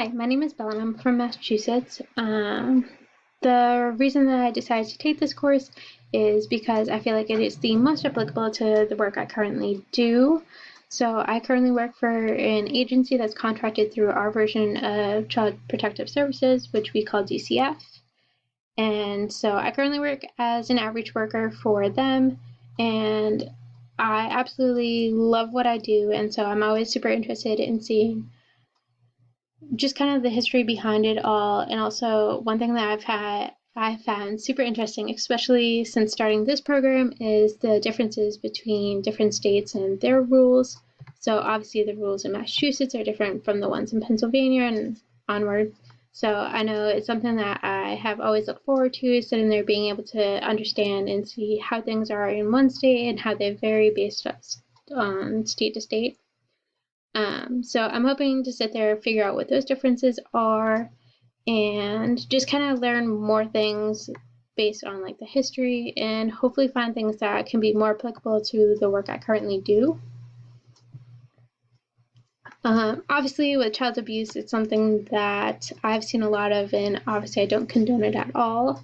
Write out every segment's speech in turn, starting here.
Hi, my name is Bella and I'm from Massachusetts. The reason that I decided to take this course is because I feel like it is the most applicable to the work I currently do. So I currently work for an agency that's contracted through our version of Child Protective Services, which we call DCF. And so I currently work as an outreach worker for them, and I absolutely love what I do. And so I'm always super interested in seeing just kind of the history behind it all. And also one thing that I found super interesting, especially since starting this program, is the differences between different states and their rules. So obviously the rules in Massachusetts are different from the ones in Pennsylvania and onward. So I know it's something that I have always looked forward to, sitting there being able to understand and see how things are in one state and how they vary based on state to state. So I'm hoping to sit there, figure out what those differences are, and just kind of learn more things based on like the history, and hopefully find things that can be more applicable to the work I currently do. Obviously, with child abuse, it's something that I've seen a lot of, and obviously I don't condone it at all.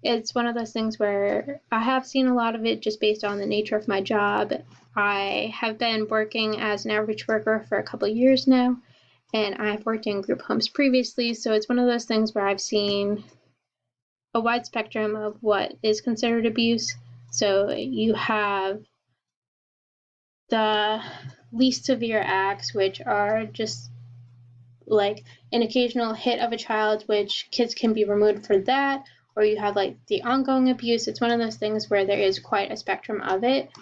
It's one of those things where I have seen a lot of it just based on the nature of my job. I have been working as an outreach worker for a couple of years now, and I've worked in group homes previously, so it's one of those things where I've seen a wide spectrum of what is considered abuse. So you have the least severe acts, which are just like an occasional hit of a child, which kids can be removed for that, or you have like the ongoing abuse. It's one of those things where there is quite a spectrum of it.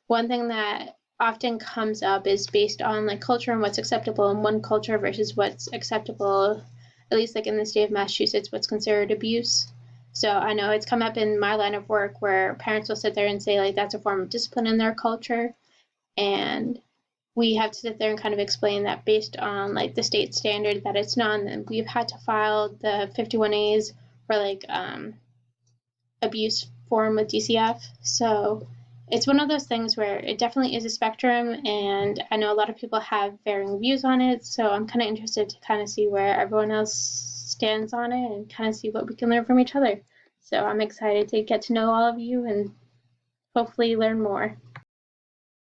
One thing that often comes up is based on like culture and what's acceptable in one culture versus what's acceptable, at least like in the state of Massachusetts, what's considered abuse. So I know it's come up in my line of work where parents will sit there and say like that's a form of discipline in their culture, and we have to sit there and kind of explain that based on like the state standard that it's not, and we've had to file the 51As for like abuse form with DCF. So it's one of those things where it definitely is a spectrum, and I know a lot of people have varying views on it, so I'm kind of interested to kind of see where everyone else stands on it and kind of see what we can learn from each other. So I'm excited to get to know all of you and hopefully learn more.